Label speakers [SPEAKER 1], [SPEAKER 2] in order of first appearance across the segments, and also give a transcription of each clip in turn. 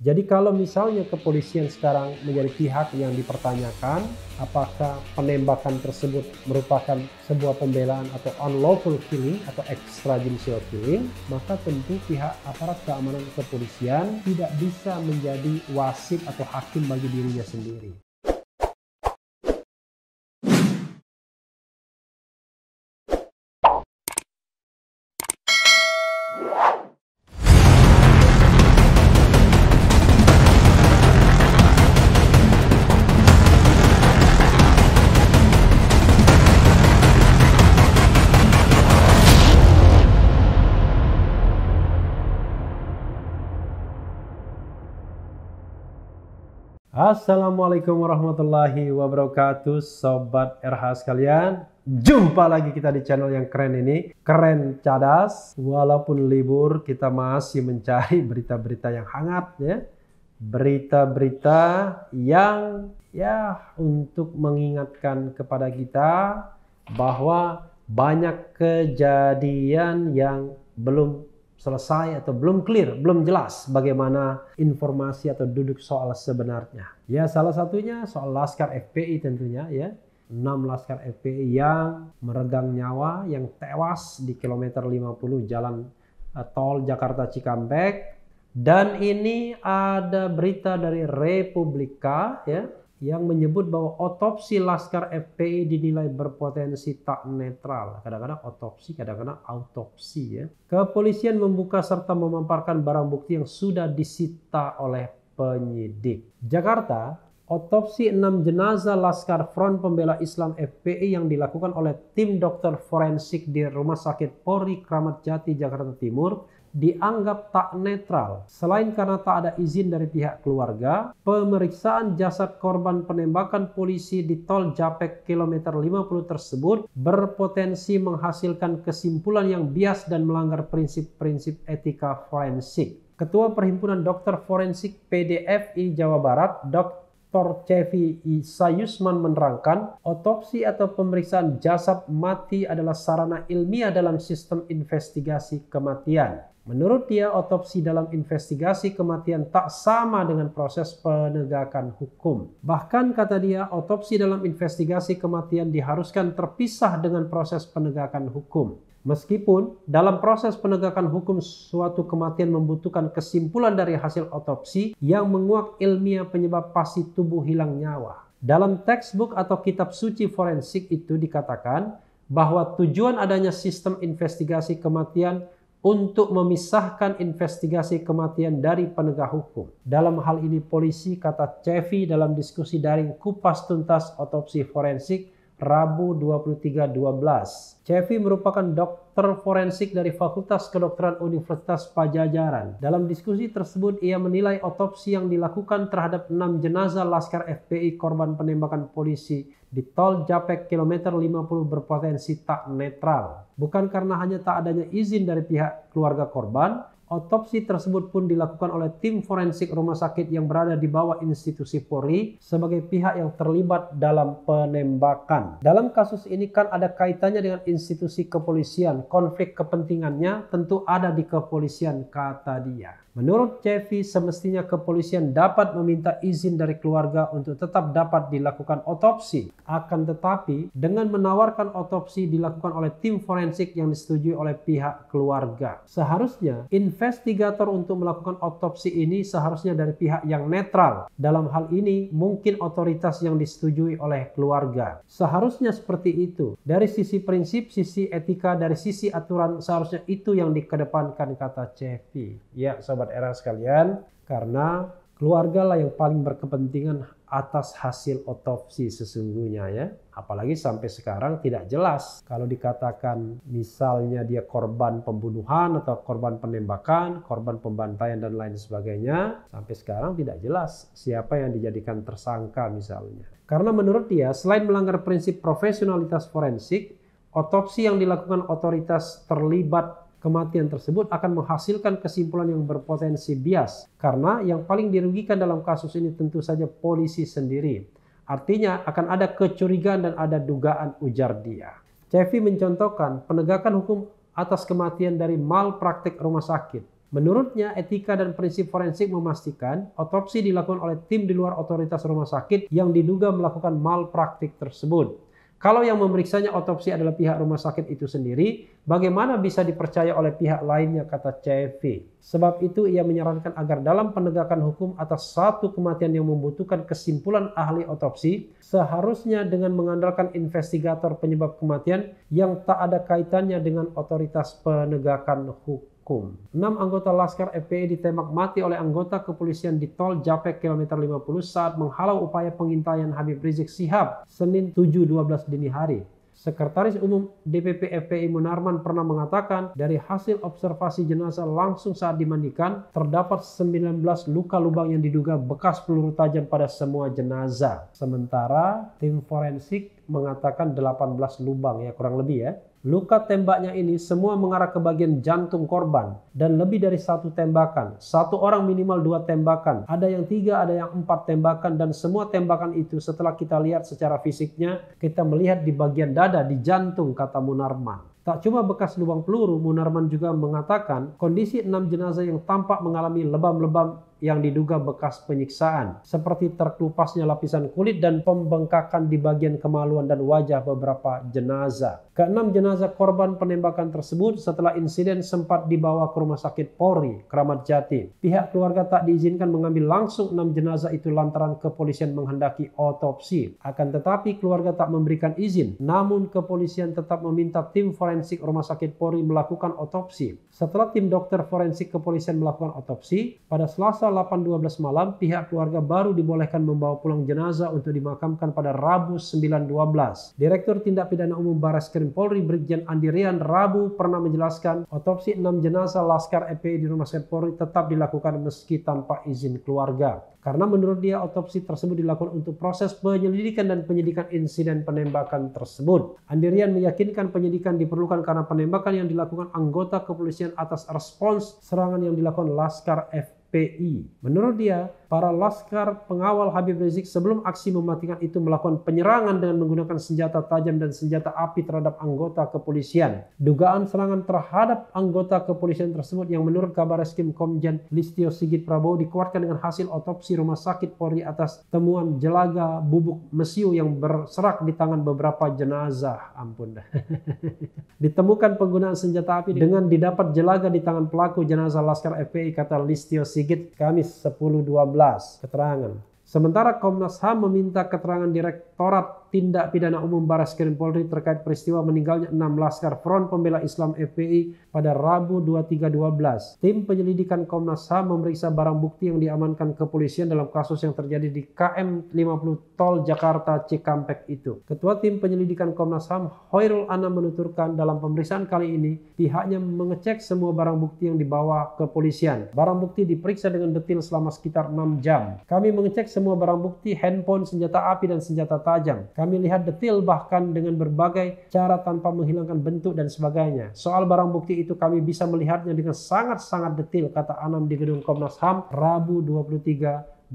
[SPEAKER 1] Jadi kalau misalnya kepolisian sekarang menjadi pihak yang dipertanyakan apakah penembakan tersebut merupakan sebuah pembelaan atau unlawful killing atau extrajudicial killing, maka tentu pihak aparat keamanan kepolisian tidak bisa menjadi wasit atau hakim bagi dirinya sendiri. Assalamualaikum warahmatullahi wabarakatuh, Sobat RH sekalian. Jumpa lagi kita di channel yang keren ini, Keren Cadas. Walaupun libur, kita masih mencari berita-berita yang hangat ya. Berita-berita yang untuk mengingatkan kepada kita bahwa banyak kejadian yang belum selesai atau belum clear, belum jelas bagaimana informasi atau duduk soal sebenarnya. Ya, salah satunya soal Laskar FPI tentunya ya. 6 Laskar FPI yang meregang nyawa, yang tewas di kilometer 50 jalan tol Jakarta Cikampek. Dan ini ada berita dari Republika ya, yang menyebut bahwa otopsi Laskar FPI dinilai berpotensi tak netral. Kadang-kadang otopsi, kadang-kadang autopsi ya. Kepolisian membuka serta memaparkan barang bukti yang sudah disita oleh penyidik. Jakarta, otopsi 6 jenazah Laskar Front Pembela Islam FPI yang dilakukan oleh tim dokter forensik di Rumah Sakit Polri Kramat Jati, Jakarta Timur dianggap tak netral. Selain karena tak ada izin dari pihak keluarga, pemeriksaan jasad korban penembakan polisi di tol Japek kilometer 50 tersebut berpotensi menghasilkan kesimpulan yang bias dan melanggar prinsip-prinsip etika forensik. Ketua Perhimpunan Dokter Forensik PDFI Jawa Barat, Dr. Cevi Sayusman menerangkan, otopsi atau pemeriksaan jasad mati adalah sarana ilmiah dalam sistem investigasi kematian. Menurut dia, otopsi dalam investigasi kematian tak sama dengan proses penegakan hukum. Bahkan kata dia, otopsi dalam investigasi kematian diharuskan terpisah dengan proses penegakan hukum. Meskipun dalam proses penegakan hukum suatu kematian membutuhkan kesimpulan dari hasil otopsi yang menguak ilmiah penyebab pasti tubuh hilang nyawa. Dalam textbook atau kitab suci forensik itu dikatakan bahwa tujuan adanya sistem investigasi kematian untuk memisahkan investigasi kematian dari penegak hukum. Dalam hal ini polisi, kata Cevi dalam diskusi daring Kupas Tuntas Otopsi Forensik Rabu 23/12. Cevi merupakan dokter forensik dari Fakultas Kedokteran Universitas Padjadjaran. Dalam diskusi tersebut ia menilai otopsi yang dilakukan terhadap 6 jenazah Laskar FPI korban penembakan polisi di tol Japek kilometer 50 berpotensi tak netral. Bukan karena hanya tak adanya izin dari pihak keluarga korban, otopsi tersebut pun dilakukan oleh tim forensik rumah sakit yang berada di bawah institusi Polri sebagai pihak yang terlibat dalam penembakan. Dalam kasus ini kan ada kaitannya dengan institusi kepolisian, konflik kepentingannya tentu ada di kepolisian, kata dia. Menurut Cevi, semestinya kepolisian dapat meminta izin dari keluarga untuk tetap dapat dilakukan otopsi. Akan tetapi, dengan menawarkan otopsi dilakukan oleh tim forensik yang disetujui oleh pihak keluarga. Seharusnya, investigator untuk melakukan otopsi ini seharusnya dari pihak yang netral. Dalam hal ini, mungkin otoritas yang disetujui oleh keluarga. Seharusnya seperti itu. Dari sisi prinsip, sisi etika, dari sisi aturan, seharusnya itu yang dikedepankan, kata Cevi. Ya, Sobat RH sekalian, karena keluarga lah yang paling berkepentingan atas hasil otopsi sesungguhnya ya. Apalagi sampai sekarang tidak jelas. Kalau dikatakan misalnya dia korban pembunuhan atau korban penembakan, korban pembantaian dan lain sebagainya, sampai sekarang tidak jelas siapa yang dijadikan tersangka misalnya. Karena menurut dia, selain melanggar prinsip profesionalitas forensik, otopsi yang dilakukan otoritas terlibat kematian tersebut akan menghasilkan kesimpulan yang berpotensi bias. Karena yang paling dirugikan dalam kasus ini tentu saja polisi sendiri. Artinya akan ada kecurigaan dan ada dugaan, ujar dia. Cevi mencontohkan penegakan hukum atas kematian dari malpraktik rumah sakit. Menurutnya, etika dan prinsip forensik memastikan otopsi dilakukan oleh tim di luar otoritas rumah sakit yang diduga melakukan malpraktik tersebut. Kalau yang memeriksanya otopsi adalah pihak rumah sakit itu sendiri, bagaimana bisa dipercaya oleh pihak lainnya, kata CFV. Sebab itu ia menyarankan agar dalam penegakan hukum atas satu kematian yang membutuhkan kesimpulan ahli otopsi, seharusnya dengan mengandalkan investigator penyebab kematian yang tak ada kaitannya dengan otoritas penegakan hukum. 6 anggota Laskar FPI ditembak mati oleh anggota kepolisian di tol Japek kilometer 50 saat menghalau upaya pengintaian Habib Rizik Syihab Senin 7/12 dini hari. Sekretaris Umum DPP FPI Munarman pernah mengatakan dari hasil observasi jenazah langsung saat dimandikan terdapat 19 luka lubang yang diduga bekas peluru tajam pada semua jenazah. Sementara tim forensik mengatakan 18 lubang, ya kurang lebih ya. Luka tembaknya ini semua mengarah ke bagian jantung korban dan lebih dari satu tembakan. Satu orang minimal 2 tembakan. Ada yang 3, ada yang 4 tembakan dan semua tembakan itu setelah kita lihat secara fisiknya, kita melihat di bagian dada, di jantung, kata Munarman. Tak cuma bekas lubang peluru, Munarman juga mengatakan kondisi 6 jenazah yang tampak mengalami lebam-lebam yang diduga bekas penyiksaan, seperti terkelupasnya lapisan kulit dan pembengkakan di bagian kemaluan dan wajah beberapa jenazah. Ke-6 jenazah korban penembakan tersebut setelah insiden sempat dibawa ke Rumah Sakit Polri, Kramat Jati. Pihak keluarga tak diizinkan mengambil langsung 6 jenazah itu lantaran kepolisian menghendaki otopsi. Akan tetapi keluarga tak memberikan izin, namun kepolisian tetap meminta tim forensik Rumah Sakit Polri melakukan otopsi. Setelah tim dokter forensik kepolisian melakukan otopsi, pada Selasa 8.12 malam, pihak keluarga baru dibolehkan membawa pulang jenazah untuk dimakamkan pada Rabu 9.12. Direktur Tindak Pidana Umum Barreskrim Polri Brigjen Andi Rian Rabu pernah menjelaskan otopsi 6 jenazah Laskar FPI di Rumah Sakit Polri tetap dilakukan meski tanpa izin keluarga. Karena menurut dia otopsi tersebut dilakukan untuk proses penyelidikan dan penyidikan insiden penembakan tersebut. Andi Rian meyakinkan penyidikan diperlukan karena penembakan yang dilakukan anggota kepolisian atas respons serangan yang dilakukan Laskar FPI. Menurut dia, para laskar pengawal Habib Rizik sebelum aksi mematikan itu melakukan penyerangan dengan menggunakan senjata tajam dan senjata api terhadap anggota kepolisian. Dugaan serangan terhadap anggota kepolisian tersebut yang menurut Kabareskrim Komjen Listio Sigit Prabowo dikuatkan dengan hasil otopsi Rumah Sakit Polri atas temuan jelaga bubuk mesiu yang berserak di tangan beberapa jenazah. Ampun dah. Ditemukan penggunaan senjata api dengan didapat jelaga di tangan pelaku jenazah Laskar FPI, kata Listio Sigit Kamis 10.12. Keterangan. Sementara Komnas HAM meminta keterangan Direktorat Tindak Pidana Umum Barreskrim Polri terkait peristiwa meninggalnya 6 Laskar Front Pembela Islam FPI pada Rabu 23.12. Tim penyelidikan Komnas HAM memeriksa barang bukti yang diamankan kepolisian dalam kasus yang terjadi di KM 50 Tol Jakarta Cikampek itu. Ketua Tim Penyelidikan Komnas HAM Hoirul Anam menuturkan dalam pemeriksaan kali ini pihaknya mengecek semua barang bukti yang dibawa kepolisian. Barang bukti diperiksa dengan detail selama sekitar 6 jam. Kami mengecek semua barang bukti, handphone, senjata api, dan senjata tajam. Kami lihat detail bahkan dengan berbagai cara tanpa menghilangkan bentuk dan sebagainya. Soal barang bukti itu kami bisa melihatnya dengan sangat-sangat detail, kata Anam di gedung Komnas HAM Rabu 23.12.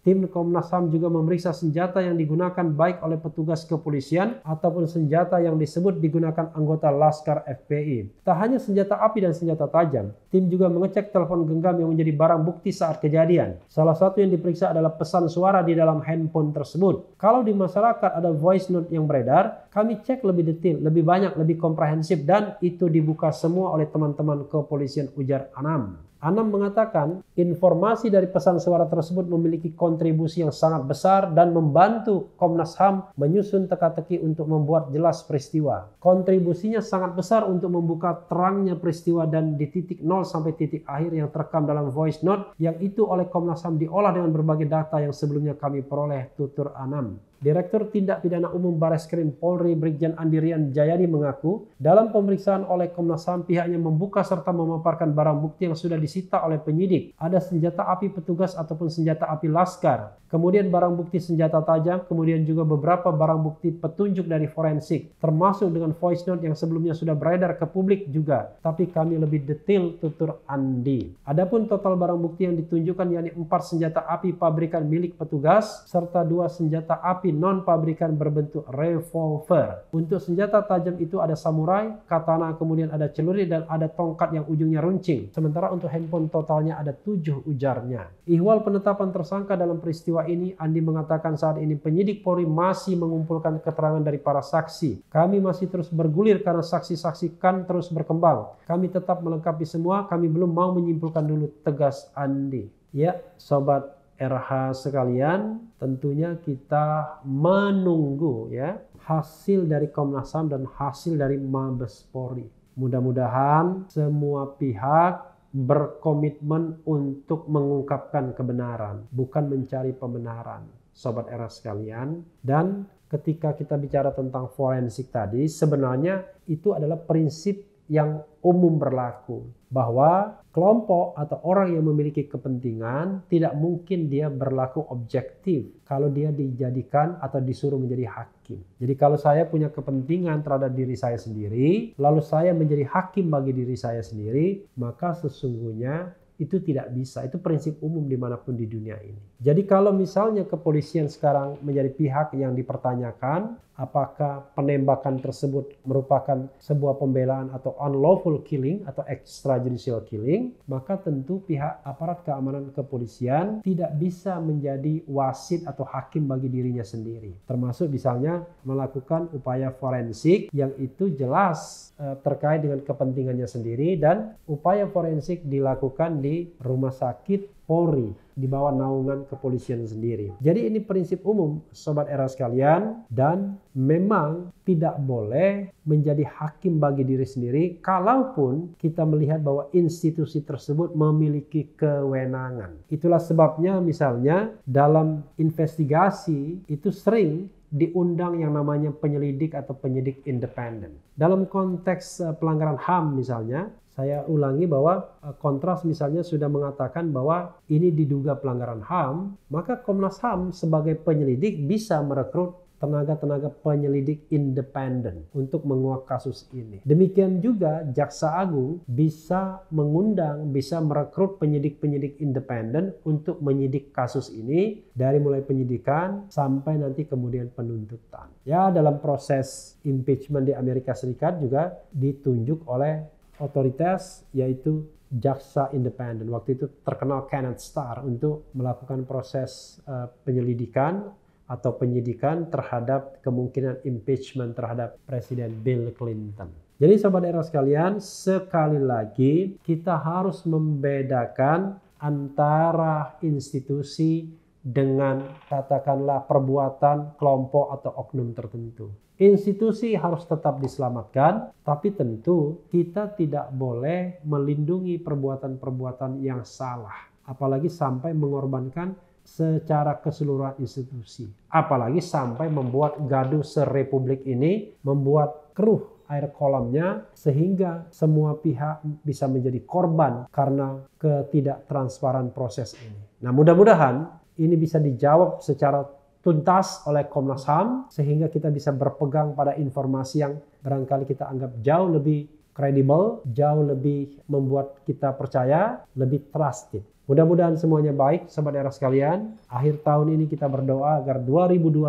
[SPEAKER 1] Tim Komnas HAM juga memeriksa senjata yang digunakan baik oleh petugas kepolisian ataupun senjata yang disebut digunakan anggota Laskar FPI. Tak hanya senjata api dan senjata tajam, tim juga mengecek telepon genggam yang menjadi barang bukti saat kejadian. Salah satu yang diperiksa adalah pesan suara di dalam handphone tersebut. Kalau di masyarakat ada voice note yang beredar, kami cek lebih detail, lebih banyak, lebih komprehensif, dan itu dibuka semua oleh teman-teman kepolisian, ujar Anam. Anam mengatakan informasi dari pesan suara tersebut memiliki kontribusi yang sangat besar dan membantu Komnas HAM menyusun teka-teki untuk membuat jelas peristiwa. Kontribusinya sangat besar untuk membuka terangnya peristiwa dan di titik nol sampai titik akhir yang terekam dalam voice note yang itu oleh Komnas HAM diolah dengan berbagai data yang sebelumnya kami peroleh, tutur Anam. Direktur Tindak Pidana Umum Barreskrim Polri Brigjen Andi Rian Jayadi mengaku dalam pemeriksaan oleh Komnas HAM pihaknya membuka serta memaparkan barang bukti yang sudah disita oleh penyidik. Ada senjata api petugas ataupun senjata api laskar. Kemudian barang bukti senjata tajam, kemudian juga beberapa barang bukti petunjuk dari forensik, termasuk dengan voice note yang sebelumnya sudah beredar ke publik juga. Tapi kami lebih detail, tutur Andi. Adapun total barang bukti yang ditunjukkan yakni 4 senjata api pabrikan milik petugas serta 2 senjata api non-pabrikan berbentuk revolver. Untuk senjata tajam itu ada samurai, katana, kemudian ada celurit dan ada tongkat yang ujungnya runcing. Sementara untuk handphone totalnya ada 7 ujarnya. Ihwal penetapan tersangka dalam peristiwa ini, Andi mengatakan saat ini penyidik Polri masih mengumpulkan keterangan dari para saksi. Kami masih terus bergulir karena saksi-saksi kan terus berkembang. Kami tetap melengkapi semua, kami belum mau menyimpulkan dulu, tegas Andi. Ya, sobat RH sekalian, tentunya kita menunggu ya hasil dari Komnas HAM dan hasil dari Mabes Polri. Mudah-mudahan semua pihak berkomitmen untuk mengungkapkan kebenaran, bukan mencari pembenaran, sobat RH sekalian. Dan ketika kita bicara tentang forensik tadi, sebenarnya itu adalah prinsip yang umum berlaku, bahwa kelompok atau orang yang memiliki kepentingan tidak mungkin dia berlaku objektif kalau dia dijadikan atau disuruh menjadi hakim. Jadi kalau saya punya kepentingan terhadap diri saya sendiri, lalu saya menjadi hakim bagi diri saya sendiri, maka sesungguhnya itu tidak bisa. Itu prinsip umum dimanapun di dunia ini. Jadi kalau misalnya kepolisian sekarang menjadi pihak yang dipertanyakan apakah penembakan tersebut merupakan sebuah pembelaan atau unlawful killing atau extrajudicial killing, maka tentu pihak aparat keamanan kepolisian tidak bisa menjadi wasit atau hakim bagi dirinya sendiri. Termasuk misalnya melakukan upaya forensik yang itu jelas terkait dengan kepentingannya sendiri, dan upaya forensik dilakukan di rumah sakit Polri di bawah naungan kepolisian sendiri. Jadi ini prinsip umum sobat era sekalian, dan memang tidak boleh menjadi hakim bagi diri sendiri kalaupun kita melihat bahwa institusi tersebut memiliki kewenangan. Itulah sebabnya misalnya dalam investigasi itu sering diundang yang namanya penyelidik atau penyidik independen. Dalam konteks pelanggaran HAM misalnya, saya ulangi bahwa Kontras misalnya sudah mengatakan bahwa ini diduga pelanggaran HAM, maka Komnas HAM sebagai penyelidik bisa merekrut tenaga-tenaga penyelidik independen untuk menguak kasus ini. Demikian juga Jaksa Agung bisa mengundang, bisa merekrut penyidik-penyidik independen untuk menyidik kasus ini dari mulai penyidikan sampai nanti kemudian penuntutan. Ya, dalam proses impeachment di Amerika Serikat juga ditunjuk oleh otoritas yaitu jaksa independen. Waktu itu terkenal Kenneth Starr untuk melakukan proses penyelidikan atau penyidikan terhadap kemungkinan impeachment terhadap Presiden Bill Clinton. Jadi sobat era sekalian, sekali lagi kita harus membedakan antara institusi dengan katakanlah perbuatan kelompok atau oknum tertentu. Institusi harus tetap diselamatkan, tapi tentu kita tidak boleh melindungi perbuatan-perbuatan yang salah, apalagi sampai mengorbankan secara keseluruhan institusi. Apalagi sampai membuat gaduh serepublik ini, membuat keruh air kolamnya sehingga semua pihak bisa menjadi korban karena ketidaktransparan proses ini. Nah, mudah-mudahan ini bisa dijawab secara tuntas oleh Komnas HAM sehingga kita bisa berpegang pada informasi yang barangkali kita anggap jauh lebih kredibel, jauh lebih membuat kita percaya, lebih trusted. Mudah-mudahan semuanya baik, sobat era sekalian. Akhir tahun ini kita berdoa agar 2021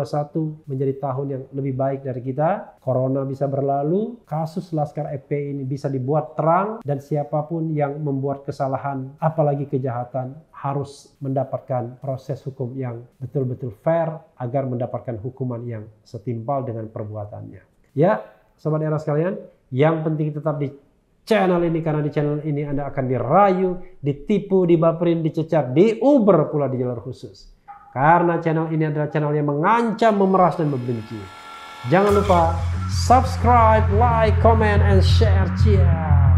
[SPEAKER 1] menjadi tahun yang lebih baik dari kita. Corona bisa berlalu, kasus Laskar FPI ini bisa dibuat terang, dan siapapun yang membuat kesalahan, apalagi kejahatan, harus mendapatkan proses hukum yang betul-betul fair agar mendapatkan hukuman yang setimpal dengan perbuatannya. Ya, sobat era sekalian, yang penting tetap di channel ini, karena di channel ini Anda akan dirayu, ditipu, dibaperin, dicecar, diuber pula di jalur khusus. Karena channel ini adalah channel yang mengancam, memeras, dan membenci. Jangan lupa subscribe, like, comment, and share. Ciao.